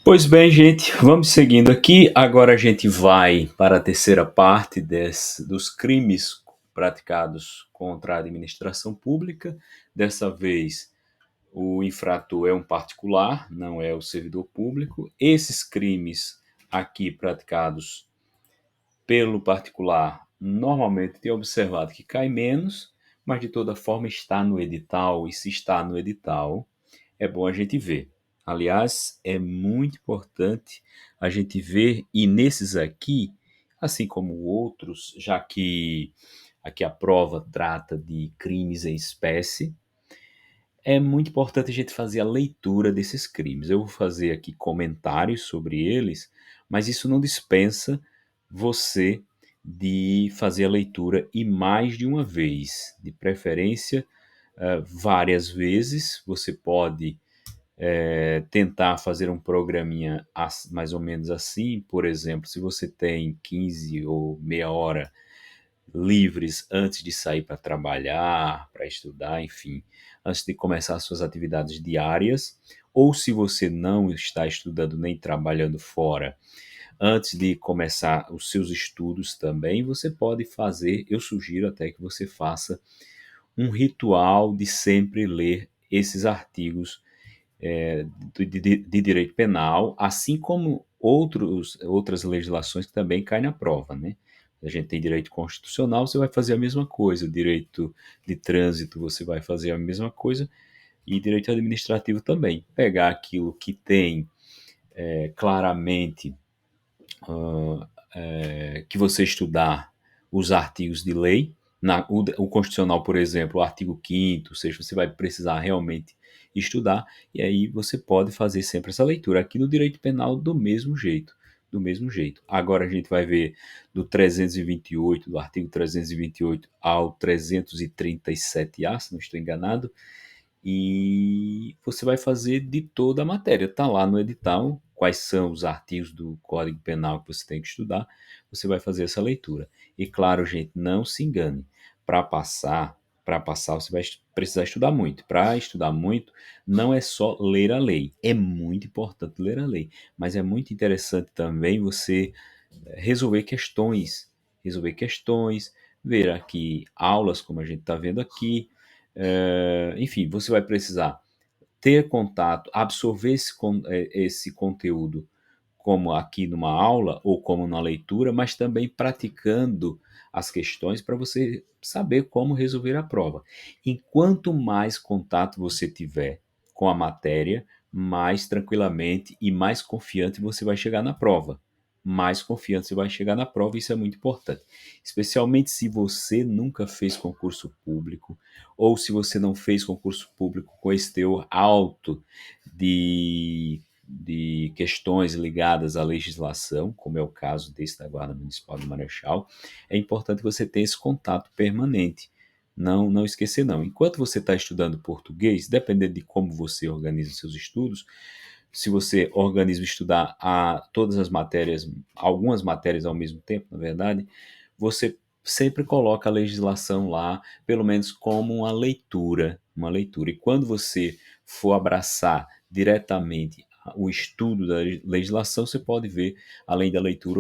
Pois bem, gente, vamos seguindo aqui. Agora a gente vai para a terceira parte dos crimes praticados contra a administração pública. Dessa vez, o infrator é um particular, não é o servidor público. Esses crimes aqui praticados pelo particular, normalmente tem observado que cai menos, mas de toda forma está no edital, e se está no edital, é bom a gente ver. Aliás, é muito importante a gente ver, e nesses aqui, assim como outros, já que aqui a prova trata de crimes em espécie, é muito importante a gente fazer a leitura desses crimes. Eu vou fazer aqui comentários sobre eles, mas isso não dispensa você de fazer a leitura e mais de uma vez, de preferência, várias vezes. Você pode tentar fazer um programinha mais ou menos assim, por exemplo, se você tem 15 ou meia hora livres antes de sair para trabalhar, para estudar, enfim, antes de começar as suas atividades diárias, ou se você não está estudando nem trabalhando fora, antes de começar os seus estudos também, você pode fazer, eu sugiro até que você faça um ritual de sempre ler esses artigos de direito penal, assim como outras legislações que também caem na prova, né? A gente tem direito constitucional, você vai fazer a mesma coisa, direito de trânsito, você vai fazer a mesma coisa, e direito administrativo também. Pegar aquilo que tem claramente que você estudar os artigos de lei, o constitucional, por exemplo, o artigo 5º, ou seja, você vai precisar realmente estudar, e aí você pode fazer sempre essa leitura. Aqui no direito penal, do mesmo jeito. Do mesmo jeito. Agora a gente vai ver do 328, do artigo 328 ao 337A, se não estou enganado, e você vai fazer de toda a matéria. Está lá no edital quais são os artigos do Código Penal que você tem que estudar, você vai fazer essa leitura. E claro, gente, não se engane, para passar você vai precisar estudar muito. Para estudar muito, não é só ler a lei, é muito importante ler a lei, mas é muito interessante também você resolver questões, ver aqui aulas, como a gente está vendo aqui, enfim, você vai precisar ter contato, absorver esse conteúdo, como aqui numa aula ou como na leitura, mas também praticando as questões para você saber como resolver a prova. E quanto mais contato você tiver com a matéria, mais tranquilamente e mais confiante você vai chegar na prova. Mais confiante você vai chegar na prova, isso é muito importante. Especialmente se você nunca fez concurso público, ou se você não fez concurso público com esse teor alto de questões ligadas à legislação, como é o caso desse da Guarda Municipal do Marechal, é importante você ter esse contato permanente. Não esquecer não. Enquanto você está estudando português, dependendo de como você organiza seus estudos, se você organiza estudar todas as matérias, algumas matérias ao mesmo tempo, na verdade, você sempre coloca a legislação lá, pelo menos como uma leitura, uma leitura. E quando você for abraçar diretamente o estudo da legislação, você pode ver, além da leitura,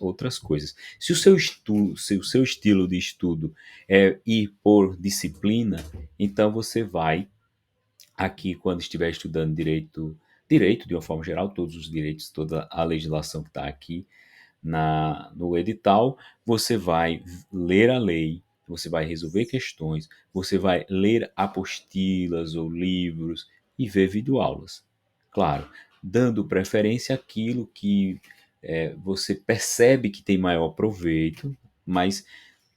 outras coisas. Se o seu estilo de estudo é ir por disciplina, então você vai aqui, quando estiver estudando direito de uma forma geral, todos os direitos, toda a legislação que está aqui no edital, você vai ler a lei, você vai resolver questões, você vai ler apostilas ou livros e ver videoaulas. Claro, dando preferência àquilo que você percebe que tem maior proveito, mas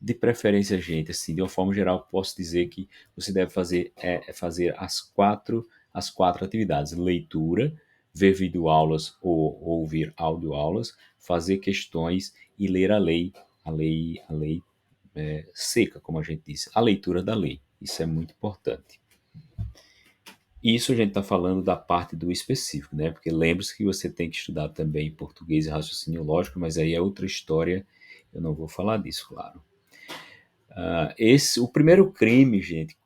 de preferência, gente, assim, de uma forma geral, posso dizer que você deve fazer as quatro atividades: leitura, ver videoaulas ou ouvir audioaulas, fazer questões e ler a lei seca, como a gente disse, a leitura da lei. Isso é muito importante. Isso a gente está falando da parte do específico, né? Porque lembre-se que você tem que estudar também português e raciocínio lógico, mas aí é outra história, eu não vou falar disso, claro. O primeiro crime, gente,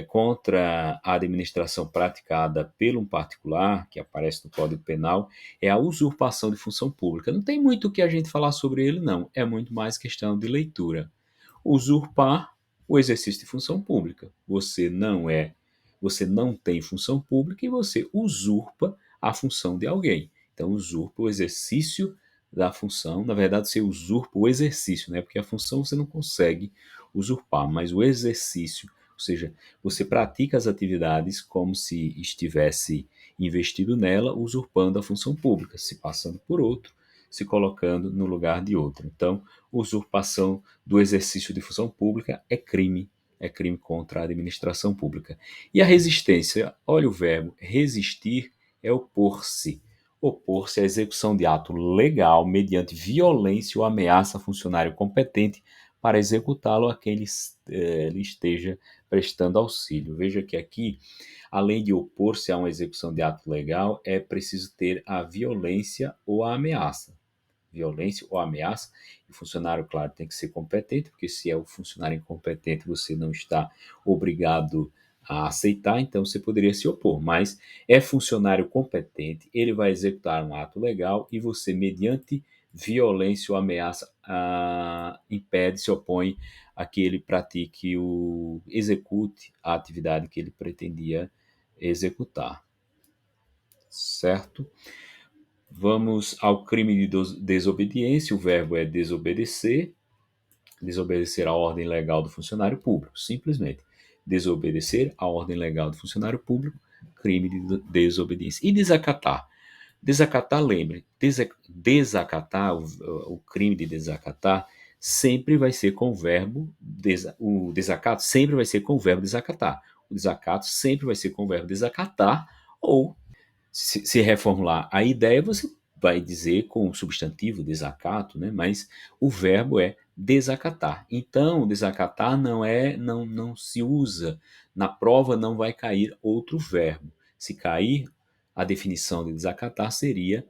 contra a administração praticada por um particular, que aparece no Código Penal, é a usurpação de função pública. Não tem muito o que a gente falar sobre ele, não. É muito mais questão de leitura. Usurpar o exercício de função pública. Você não tem função pública e você usurpa a função de alguém. Então, usurpa o exercício da função. Na verdade, você usurpa o exercício, né? Porque a função você não consegue usurpar, mas o exercício, ou seja, você pratica as atividades como se estivesse investido nela, usurpando a função pública, se passando por outro, se colocando no lugar de outro. Então, usurpação do exercício de função pública é crime contra a administração pública. E a resistência, olha o verbo, resistir é opor-se. Opor-se à execução de ato legal mediante violência ou ameaça a funcionário competente para executá-lo a quem lhe esteja prestando auxílio. Veja que aqui, além de opor-se a uma execução de ato legal, é preciso ter a violência ou a ameaça. Violência ou ameaça, e o funcionário, claro, tem que ser competente, porque se é o funcionário incompetente, você não está obrigado a aceitar, então você poderia se opor, mas é funcionário competente, ele vai executar um ato legal e você, mediante violência ou ameaça, impede, se opõe a que ele execute a atividade que ele pretendia executar, certo? Vamos ao crime de desobediência. O verbo é desobedecer. Desobedecer à ordem legal do funcionário público. Simplesmente. Desobedecer à ordem legal do funcionário público. Crime de desobediência. E desacatar. Desacatar, lembre, desacatar, o crime de desacatar, sempre vai ser com o verbo, o desacato sempre vai ser com o verbo desacatar. O desacato sempre vai ser com o verbo desacatar, ou se reformular a ideia, você vai dizer com o substantivo desacato, né? Mas o verbo é desacatar. Então, desacatar não se usa. Na prova não vai cair outro verbo. Se cair a definição de desacatar seria,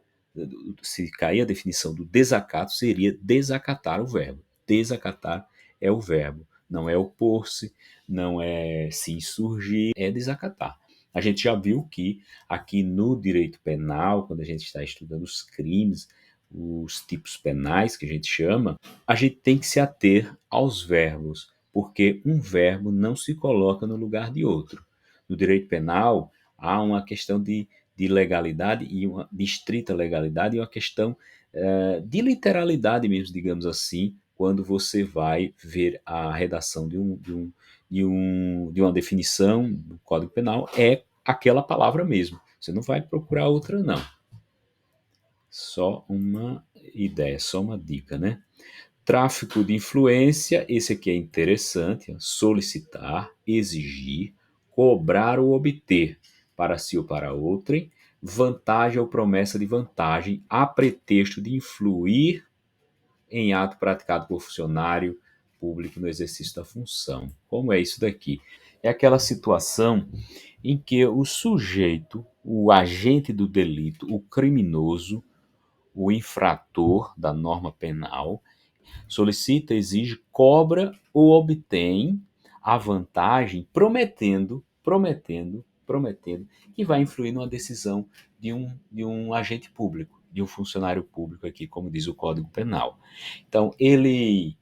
se cair a definição do desacato, seria desacatar o verbo. Desacatar é o verbo. Não é opor-se, não é se insurgir, é desacatar. A gente já viu que aqui no direito penal, quando a gente está estudando os crimes, os tipos penais que a gente chama, a gente tem que se ater aos verbos, porque um verbo não se coloca no lugar de outro. No direito penal, há uma questão de legalidade e de estrita legalidade e uma questão de literalidade mesmo, digamos assim, quando você vai ver a redação de uma definição do Código Penal, é aquela palavra mesmo. Você não vai procurar outra, não. Só uma ideia, só uma dica, né? Tráfico de influência, esse aqui é interessante, solicitar, exigir, cobrar ou obter, para si ou para outrem, vantagem ou promessa de vantagem, a pretexto de influir em ato praticado por funcionário público no exercício da função. Como é isso daqui? É aquela situação em que o sujeito, o agente do delito, o criminoso, o infrator da norma penal, solicita, exige, cobra ou obtém a vantagem prometendo que vai influir numa decisão de um agente público, de um funcionário público aqui, como diz o Código Penal. Então, ele,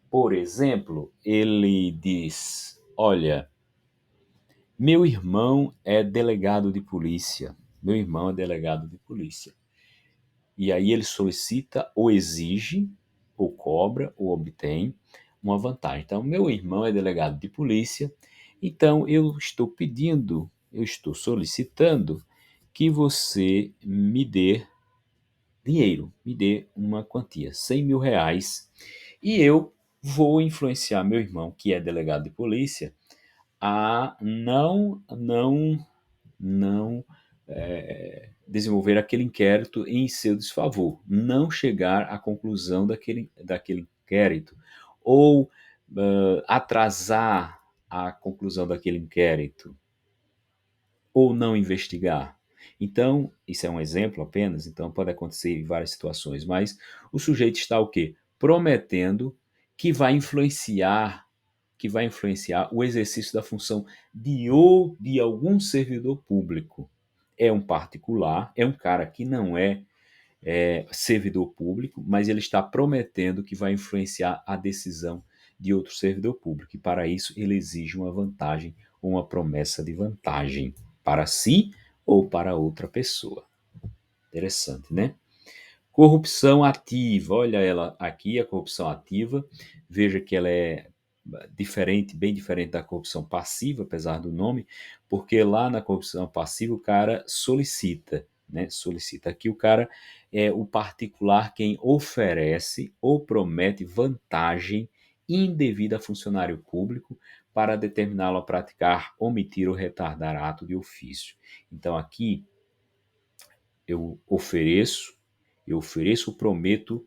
por exemplo, ele diz, olha, meu irmão é delegado de polícia, meu irmão é delegado de polícia. E aí ele solicita ou exige, ou cobra, ou obtém uma vantagem. Então, meu irmão é delegado de polícia, então eu estou solicitando que você me dê dinheiro, me dê uma quantia, 100 mil reais, e eu vou influenciar meu irmão, que é delegado de polícia, a não desenvolver aquele inquérito em seu desfavor, não chegar à conclusão daquele inquérito, ou atrasar a conclusão daquele inquérito, ou não investigar. Então, isso é um exemplo apenas, então pode acontecer em várias situações, mas o sujeito está o quê? Prometendo que vai influenciar que vai influenciar o exercício da função de algum servidor público. É um particular, é um cara que não é servidor público, mas ele está prometendo que vai influenciar a decisão de outro servidor público. E para isso ele exige uma vantagem ou uma promessa de vantagem para si ou para outra pessoa. Interessante, né? Corrupção ativa, olha ela aqui, a corrupção ativa. Veja que ela é diferente, bem diferente da corrupção passiva, apesar do nome, porque lá na corrupção passiva o cara solicita, né? Solicita. Aqui o cara é o particular quem oferece ou promete vantagem indevida a funcionário público para determiná-lo a praticar, omitir ou retardar ato de ofício. Então aqui eu ofereço, prometo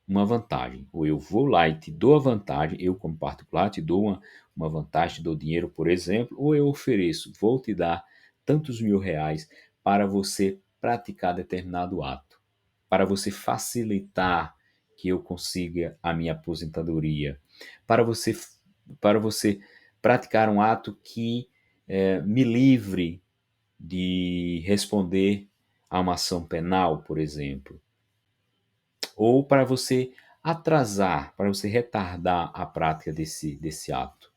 uma vantagem. Ou eu vou lá e te dou a vantagem, eu como particular te dou uma vantagem, te dou dinheiro, por exemplo, ou eu ofereço, vou te dar tantos mil reais para você praticar determinado ato, para você facilitar que eu consiga a minha aposentadoria, para você, para você praticar um ato que me livre de responder a uma ação penal, por exemplo, ou para você atrasar, para você retardar a prática desse ato,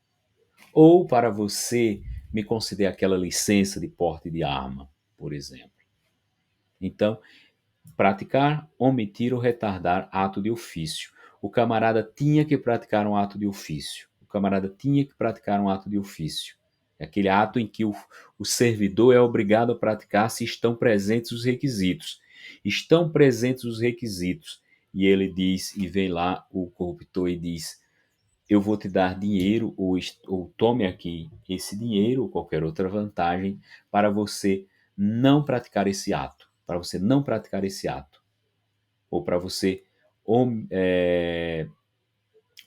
ou para você me conceder aquela licença de porte de arma, por exemplo. Então, praticar, omitir ou retardar ato de ofício. O camarada tinha que praticar um ato de ofício. O camarada tinha que praticar um ato de ofício. É aquele ato em que o servidor é obrigado a praticar se estão presentes os requisitos. Estão presentes os requisitos. E ele diz, e vem lá o corruptor e diz: eu vou te dar dinheiro, ou tome aqui esse dinheiro, ou qualquer outra vantagem, para você não praticar esse ato. Para você não praticar esse ato. Ou para você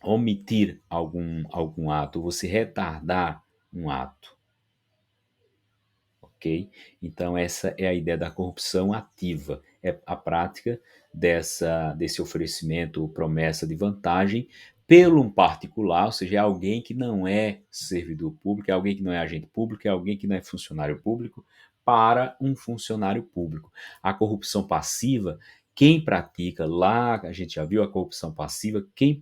omitir algum ato, você retardar um ato. Ok? Então, essa é a ideia da corrupção ativa. É a prática desse oferecimento ou promessa de vantagem pelo um particular, ou seja, é alguém que não é servidor público, é alguém que não é agente público, é alguém que não é funcionário público, para um funcionário público. A corrupção passiva, quem pratica lá, a gente já viu a corrupção passiva, quem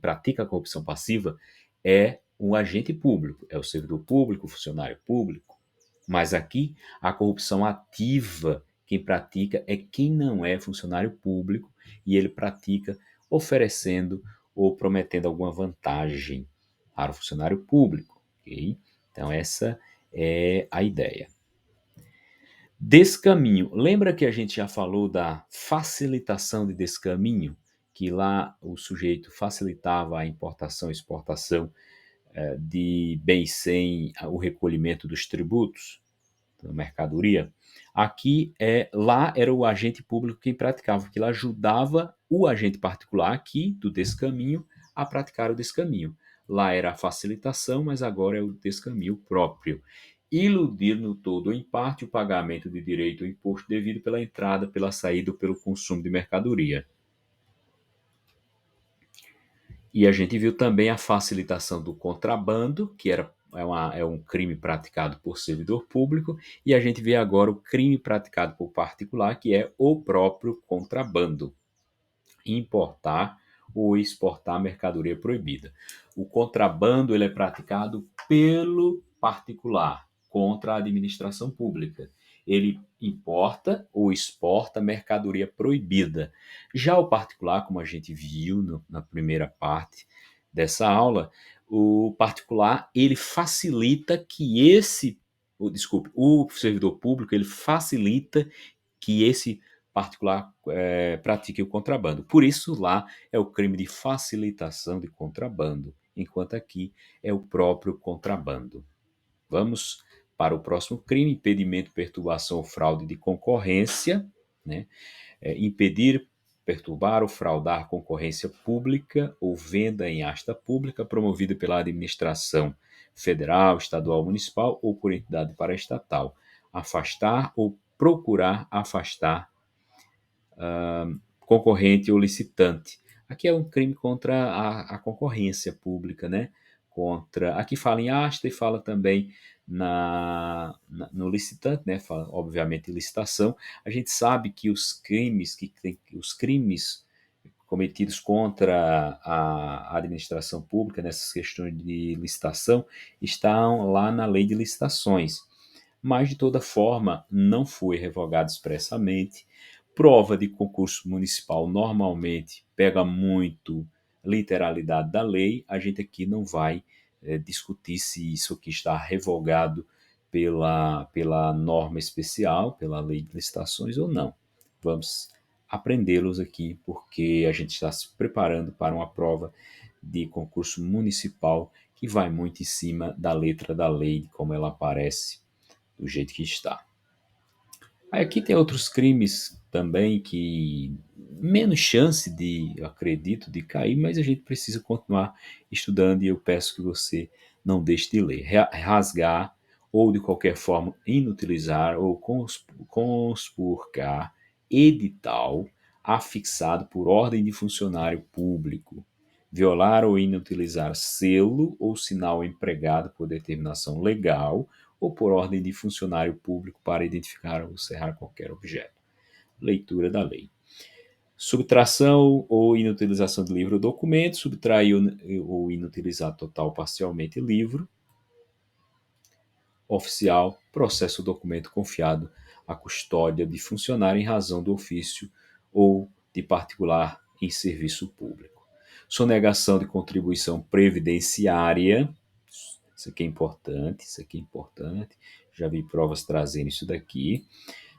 pratica a corrupção passiva é o agente público, é o servidor público, o funcionário público. Mas aqui, a corrupção ativa, quem pratica é quem não é funcionário público e ele pratica oferecendo ou prometendo alguma vantagem para o funcionário público. Okay? Então, essa é a ideia. Descaminho. Lembra que a gente já falou da facilitação de descaminho? Que lá o sujeito facilitava a importação e exportação de bens sem o recolhimento dos tributos? Mercadoria. Aqui lá era o agente público quem praticava, que ele ajudava o agente particular aqui do descaminho a praticar o descaminho. Lá era a facilitação, mas agora é o descaminho próprio. Iludir no todo ou em parte o pagamento de direito ou imposto devido pela entrada, pela saída ou pelo consumo de mercadoria. E a gente viu também a facilitação do contrabando, que é um crime praticado por servidor público, e a gente vê agora o crime praticado por particular, que é o próprio contrabando, importar ou exportar mercadoria proibida. O contrabando ele é praticado pelo particular contra a administração pública. Ele importa ou exporta mercadoria proibida. Já o particular, como a gente viu na primeira parte dessa aula, o particular ele facilita que o servidor público ele facilita que esse particular pratique o contrabando. Por isso lá é o crime de facilitação de contrabando, enquanto aqui é o próprio contrabando. Vamos para o próximo crime: impedimento, perturbação ou fraude de concorrência, né? Impedir, perturbar ou fraudar concorrência pública ou venda em asta pública promovida pela administração federal, estadual, municipal ou por entidade paraestatal. Afastar ou procurar afastar concorrente ou licitante. Aqui é um crime contra a concorrência pública, né? contra. Aqui fala em asta e fala também no licitante, né? Fala, obviamente, em licitação. A gente sabe que os crimes cometidos contra a administração pública nessas questões de licitação estão lá na lei de licitações. Mas, de toda forma, não foi revogado expressamente. Prova de concurso municipal normalmente pega muito literalidade da lei. A gente aqui não vai discutir se isso aqui está revogado pela norma especial, pela lei de licitações ou não. Vamos aprendê-los aqui, porque a gente está se preparando para uma prova de concurso municipal que vai muito em cima da letra da lei, como ela aparece, do jeito que está. Aí aqui tem outros crimes também que menos chance de, eu acredito, de cair, mas a gente precisa continuar estudando e eu peço que você não deixe de ler. Rasgar ou de qualquer forma inutilizar ou conspurcar edital afixado por ordem de funcionário público. Violar ou inutilizar selo ou sinal empregado por determinação legal ou por ordem de funcionário público para identificar ou cerrar qualquer objeto. Leitura da lei. Subtração ou inutilização de livro ou documento, subtrair ou inutilizar total ou parcialmente livro. Oficial, processo ou documento confiado à custódia de funcionário em razão do ofício ou de particular em serviço público. Sonegação de contribuição previdenciária. Isso aqui é importante, isso aqui é importante. Já vi provas trazendo isso daqui.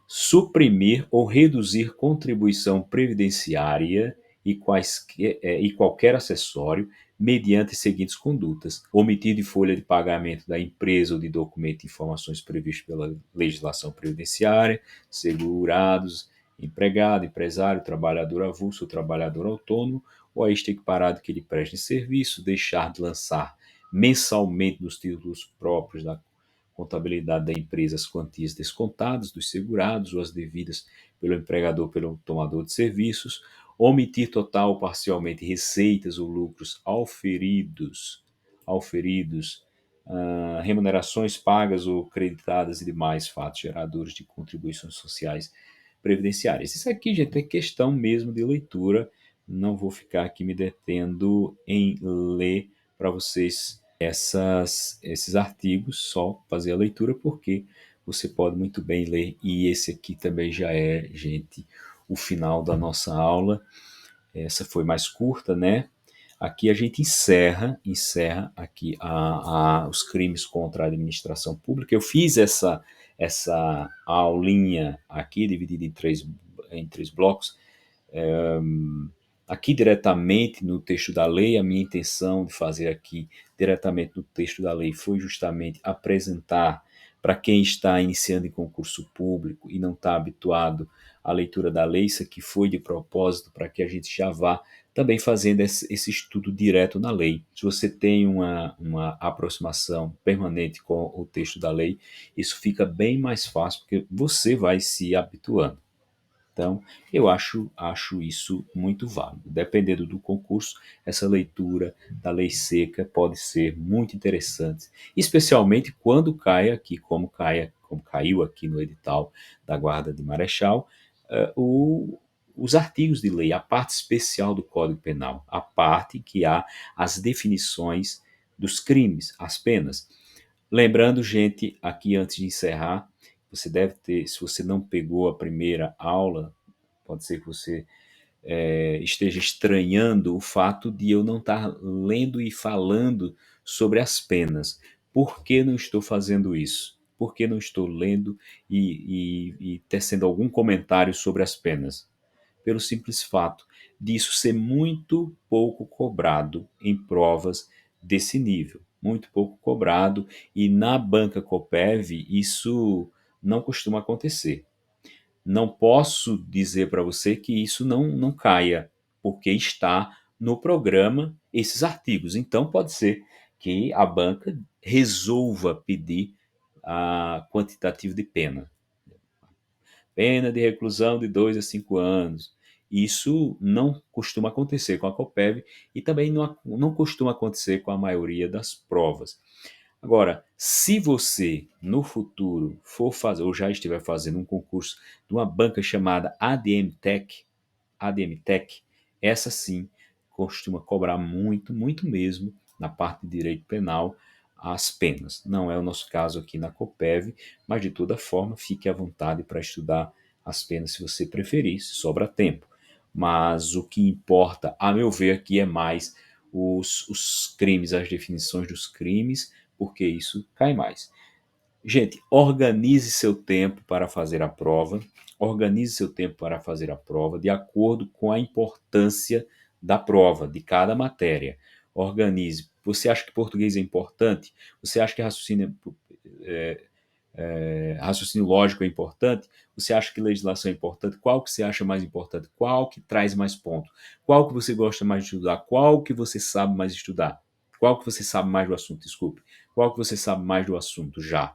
Suprimir ou reduzir contribuição previdenciária e qualquer acessório mediante as seguintes condutas: omitir de folha de pagamento da empresa ou de documento informações previstas pela legislação previdenciária, segurados, empregado, empresário, trabalhador avulso ou trabalhador autônomo, ou a este equiparado que lhe preste serviço, deixar de lançar mensalmente nos títulos próprios da contabilidade da empresa as quantias descontadas dos segurados ou as devidas pelo empregador pelo tomador de serviços, omitir total ou parcialmente receitas ou lucros auferidos, remunerações pagas ou creditadas e demais fatos geradores de contribuições sociais previdenciárias. Isso aqui, gente, é questão mesmo de leitura. Não vou ficar aqui me detendo em ler para vocês esses artigos, só fazer a leitura, porque você pode muito bem ler. E esse aqui também já é, gente, o final da nossa aula. Essa foi mais curta, né? Aqui a gente encerra aqui os crimes contra a administração pública. Eu fiz essa aulinha aqui, dividida em três blocos. Aqui diretamente no texto da lei, a minha intenção de fazer aqui diretamente no texto da lei foi justamente apresentar para quem está iniciando em concurso público e não está habituado à leitura da lei. Isso aqui foi de propósito para que a gente já vá também fazendo esse estudo direto na lei. Se você tem uma aproximação permanente com o texto da lei, isso fica bem mais fácil, porque você vai se habituando. Então, eu acho isso muito válido. Dependendo do concurso, essa leitura da lei seca pode ser muito interessante, especialmente quando cai aqui, como caiu aqui no edital da Guarda de Marechal, os artigos de lei, a parte especial do Código Penal, a parte que há as definições dos crimes, as penas. Lembrando, gente, aqui antes de encerrar, você deve ter, se você não pegou a primeira aula, pode ser que você esteja estranhando o fato de eu não estar lendo e falando sobre as penas. Por que não estou fazendo isso? Por que não estou lendo e tecendo algum comentário sobre as penas? Pelo simples fato disso ser muito pouco cobrado em provas desse nível. Muito pouco cobrado, e na banca Copev isso não costuma acontecer. Não posso dizer para você que isso não caia, porque está no programa esses artigos. Então pode ser que a banca resolva pedir a quantitativo de pena. Pena de reclusão de 2 a 5 anos. Isso não costuma acontecer com a Coppev e também não costuma acontecer com a maioria das provas. Agora, se você no futuro for fazer ou já estiver fazendo um concurso de uma banca chamada ADM Tech, essa sim costuma cobrar muito, muito mesmo na parte de direito penal as penas. Não é o nosso caso aqui na Coppev, mas de toda forma fique à vontade para estudar as penas se você preferir, se sobra tempo. Mas o que importa, a meu ver, aqui é mais os crimes, as definições dos crimes, porque isso cai mais. Gente, organize seu tempo para fazer a prova. Organize seu tempo para fazer a prova de acordo com a importância da prova, de cada matéria. Organize. Você acha que português é importante? Você acha que raciocínio lógico é importante? Você acha que legislação é importante? Qual que você acha mais importante? Qual que traz mais pontos? Qual que você gosta mais de estudar? Qual que você sabe mais estudar? Qual que você sabe mais do assunto? Desculpe. Qual que você sabe mais do assunto já?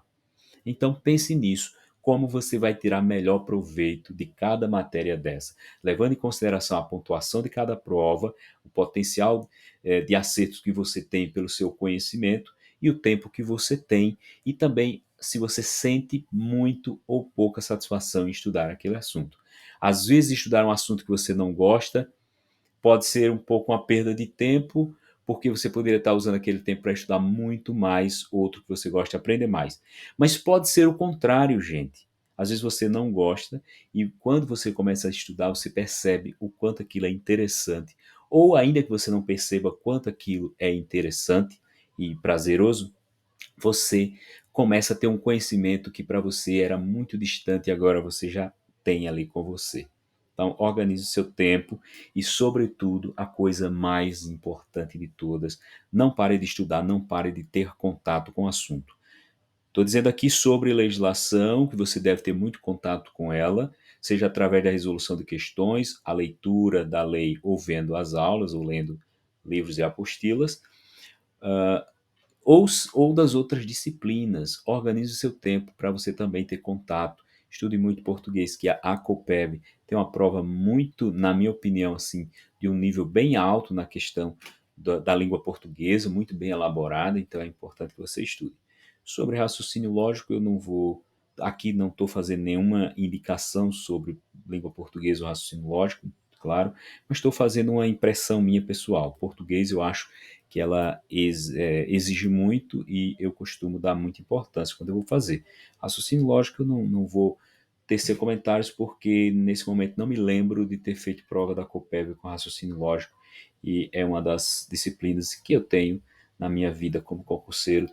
Então pense nisso, como você vai tirar melhor proveito de cada matéria dessa, levando em consideração a pontuação de cada prova, o potencial de acertos que você tem pelo seu conhecimento e o tempo que você tem, e também se você sente muito ou pouca satisfação em estudar aquele assunto. Às vezes, estudar um assunto que você não gosta pode ser um pouco uma perda de tempo, porque você poderia estar usando aquele tempo para estudar muito mais outro que você gosta de aprender mais. Mas pode ser o contrário, gente. Às vezes você não gosta e quando você começa a estudar, você percebe o quanto aquilo é interessante. Ou ainda que você não perceba quanto aquilo é interessante e prazeroso, você começa a ter um conhecimento que para você era muito distante e agora você já tem ali com você. Então, organize o seu tempo e, sobretudo, a coisa mais importante de todas, não pare de estudar, não pare de ter contato com o assunto. Estou dizendo aqui sobre legislação, que você deve ter muito contato com ela, seja através da resolução de questões, a leitura da lei ou vendo as aulas, ou lendo livros e apostilas, ou, ou das outras disciplinas. Organize o seu tempo para você também ter contato. Estude muito português, que a Copeb tem uma prova muito, na minha opinião, assim, de um nível bem alto na questão da língua portuguesa, muito bem elaborada, então é importante que você estude. Sobre raciocínio lógico, eu não vou. Aqui não estou fazendo nenhuma indicação sobre língua portuguesa ou raciocínio lógico, claro, mas estou fazendo uma impressão minha pessoal. Português eu acho que ela exige muito e eu costumo dar muita importância quando eu vou fazer. Raciocínio lógico eu não vou tecer comentários porque nesse momento não me lembro de ter feito prova da Coppev com raciocínio lógico e é uma das disciplinas que eu tenho na minha vida como concurseiro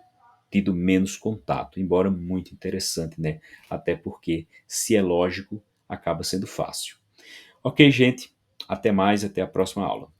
tido menos contato, embora muito interessante, né? Até porque se é lógico, acaba sendo fácil. Ok, gente, até mais, até a próxima aula.